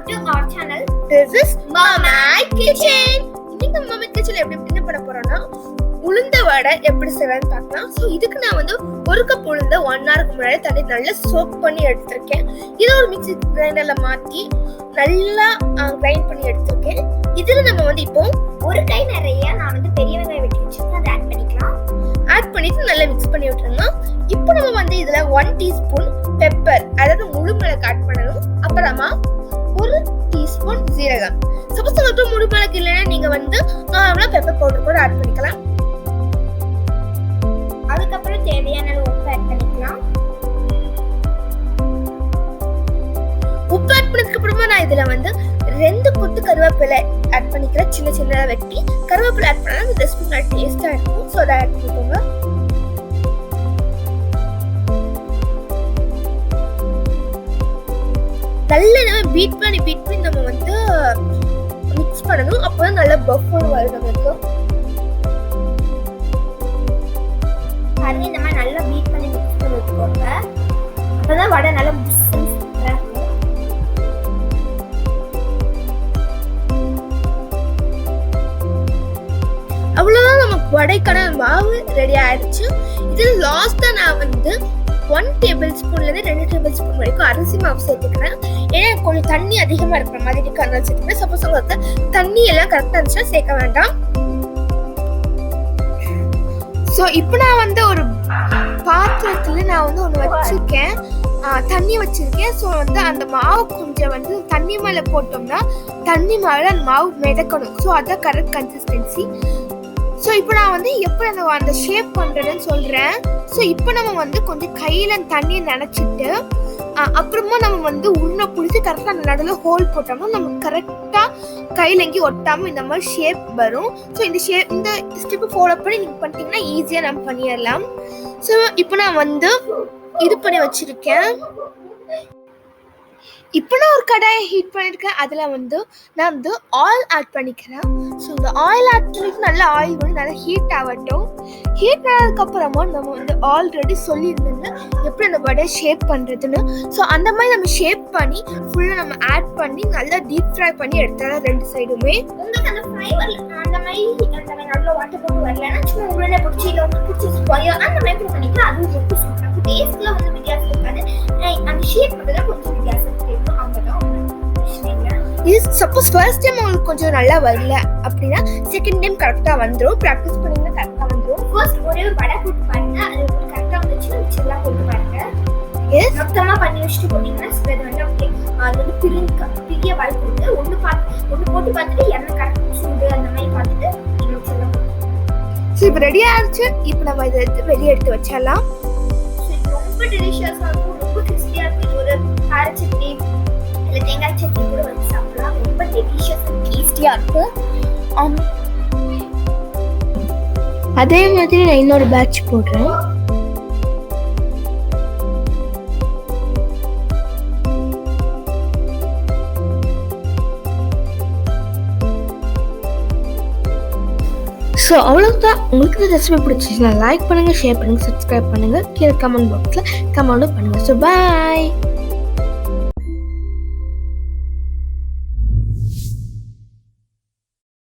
to our channel. This is Mama Kitchen. இன்னைக்கு Mama Kitchen எப்படி என்ன பண்ண போறோம்னா உளுந்த வடை எப்படி செய்யலாம்னு பார்க்கலாம். சோ இதுக்கு நான் வந்து 1 கப் உளுந்த 1 hour முன்னாடி தண்ணி நல்லா சோக் பண்ணி எடுத்துர்க்கேன். இத ஒரு மிக்ஸி கிரைண்டர்ல மாத்தி நல்லா கிரைண்ட் பண்ணி எடுத்துர்க்கேன். இதுல நம்ம வந்து இப்போ ஒரு கை நிறைய நான் வந்து பெரிய வெங்காயம் வெட்டி வச்சிருக்கேன். அதை ஆட் பண்ணிக்கலாம். ஆட் பண்ணிட்டு நல்லா மிக்ஸ் பண்ணி விட்டுருங்க. இப்போ நம்ம வந்து இதுல 1 டீஸ்பூன் பெப்பர் அதாவது முழு மிளகு ஆட் பண்ணணும். அப்புறமா 1 டீஸ்பூன் ஜீரகம். சப்போஸ் உங்களுக்கு முழு மிளகு இல்லைன்னா நீங்க வந்து நார்மலா பெப்பர் பவுடர் கூட ஆட் பண்ணிக்கலாம். அதுக்கப்புறம் தேவையான அளவு உப்பு ஆட் பண்ணிக்கலாம். உப்பு ஆட் பண்ணதுக்கு அப்புறமா நான் இதுல வந்து 2 கொத்து கருவேப்பிலை ஆட் பண்ணிக்கிறேன். சின்ன சின்னதா வெட்டி கருவேப்பிலை ஆட் பண்ணா இந்த ரெசிபி நல்லா டேஸ்டா இருக்கும். சோ அதை ஆட் பண்ணிக்கோங்க. நல்லா நம்ம பீட் பண்ணி நம்ம வந்து மிக்ஸ் பண்ணணும். அப்பதான் நல்லா பஃப்னு வரும் நமக்கு. பாருங்க இந்த மாதிரி நல்லா பீட் பண்ணி மிக்ஸ் பண்ணி வச்சுக்கோங்க. அப்பதான் வடை நல்லா சூப்பரா இருக்கும். அவ்வளவுதான் நமக்கு வடைக்கான மாவு ரெடி ஆயிடுச்சு. இது லாஸ்டா நான் வந்து 1 டேபிள்ஸ்பூன்ல இருந்து 2 டேபிள்ஸ்பூன் வரைக்கும் அரிசி மாவு சேர்த்துக்கிறேன். ஏன்னா கொஞ்சம் தண்ணி அதிகமா இருக்கிற மாதிரி இருக்கு, அதனால சேர்த்துக்கிறேன். சப்போஸ் உங்களுக்கு தண்ணி எல்லாம் கரெக்டா இருந்துச்சுன்னா சேர்க்க வேண்டாம். ஸோ இப்போ நான் வந்து ஒரு பாத்திரத்துல நான் வந்து ஒன்று வச்சிருக்கேன், தண்ணி வச்சிருக்கேன். ஸோ வந்து அந்த மாவு கொஞ்சம் வந்து தண்ணி மேலே போட்டோம்னா தண்ணி மேலே அந்த மாவு மிதக்கணும். ஸோ அதான் கரெக்ட் கன்சிஸ்டன்சி. ஸோ இப்போ நான் வந்து எப்படி அந்த ஷேப் பண்ணுறேன்னு சொல்கிறேன். ஸோ இப்போ நம்ம வந்து கொஞ்சம் கையில் தண்ணியை நினச்சிட்டு அப்புறமா நம்ம வந்து உருண்டை பிடிச்சி கரெக்டாக அந்த நடுவில் ஹோல் போட்டோம்னா நமக்கு கரெக்டாக கையில் எங்கேயும் ஒட்டாமல் இந்த மாதிரி ஷேப் வரும். ஸோ இந்த ஸ்டெப்பு ஃபாலோ பண்ணி நீங்கள் பண்ணிட்டீங்கன்னா ஈஸியாக நம்ம பண்ணிடலாம். ஸோ இப்போ நான் வந்து இது பண்ணி வச்சுருக்கேன். இப்போ நான் ஒரு கடாயை ஹீட் பண்ணியிருக்கேன். அதில் வந்து நான் வந்து ஆயில் ஆட் பண்ணிக்கிறேன். ஸோ இந்த ஆயில் ஆட் பண்ணிட்டு நல்லா ஆயில் வந்து நல்லா ஹீட் ஆகட்டும். ஹீட் ஆனதுக்கப்புறமா நம்ம வந்து ஆல்ரெடி சொல்லியிருந்தோங்க எப்படி அந்த வடையை ஷேப் பண்ணுறதுன்னு. ஸோ அந்த மாதிரி நம்ம ஷேப் பண்ணி ஃபுல்லாக நம்ம ஆட் பண்ணி நல்லா டீப் ஃப்ரை பண்ணி எடுத்தாலும் 2 சைடுமே. உங்களுக்கு அந்த ஃப்ரை வரல அந்த மாதிரி நல்லா வாட்டர் போட்டு வரலன்னா சும்மா உடனே பிடிச்சி அந்த மாதிரி பண்ணிக்கலாம். அதுவும் ரொம்ப சூப்பராக இருக்கும். டேஸ்ட்டில் வந்து வித்தியாசம் இருக்காது. அந்த ஷேப் பண்ணுறதுல கொஞ்சம் வித்தியாசம் இருக்கும். சப்போஸ் ஃபர்ஸ்ட் டைம் உங்களுக்கு கொஞ்சம் நல்லா வரல அப்படின்னா செகண்ட் டைம் கரெக்டா வந்துடும். ப்ராக்டிஸ் பண்ணீங்கன்னா கரெக்டா வந்துடும். ஃபர்ஸ்ட் ஒரே ஒரு வடை போட்டு பாருங்க, அது கரெக்டா வந்துச்சுன்னா மிச்சம்லாம் போட்டு பாருங்க. மொத்தமா பண்ணி வச்சுட்டு போட்டீங்கன்னா சிலது வந்து அப்படியே அது வந்து பிரிய வாய்ப்பு இருக்கு. ஒன்று போட்டு பார்த்துட்டு எண்ணெய் கரெக்டாக சூடு அந்த மாதிரி பார்த்துட்டு நீங்கள் மிச்சம்லாம் போட்டு. ஸோ இப்போ ரெடி ஆயிடுச்சு. இப்போ நம்ம இதை எடுத்து வெளியே எடுத்து வச்சிடலாம். ஸோ இது ரொம்ப டெலிஷியஸாக இருக்கும், ரொம்ப கிறிஸ்பியாக இருக்கும். இது ஒரு கார சட்னி இல்லை தேங்காய் சட்னி கூட வச்சு சாப்பிடலாம். ரொம்ப டெலிஷியஸ் அண்ட் டேஸ்டியா இருக்கும். அதே மாதிரி நான் இன்னொரு பேட்ச் போடுறேன். ஸோ அவ்வளோதான். உங்களுக்கு இந்த ரெசிபி பிடிச்சிச்சுன்னா லைக் பண்ணுங்கள், ஷேர் பண்ணுங்கள், சப்ஸ்கிரைப் பண்ணுங்கள். கீழே கமெண்ட் பாக்ஸில் கமெண்ட்டும் பண்ணுங்கள். So bye.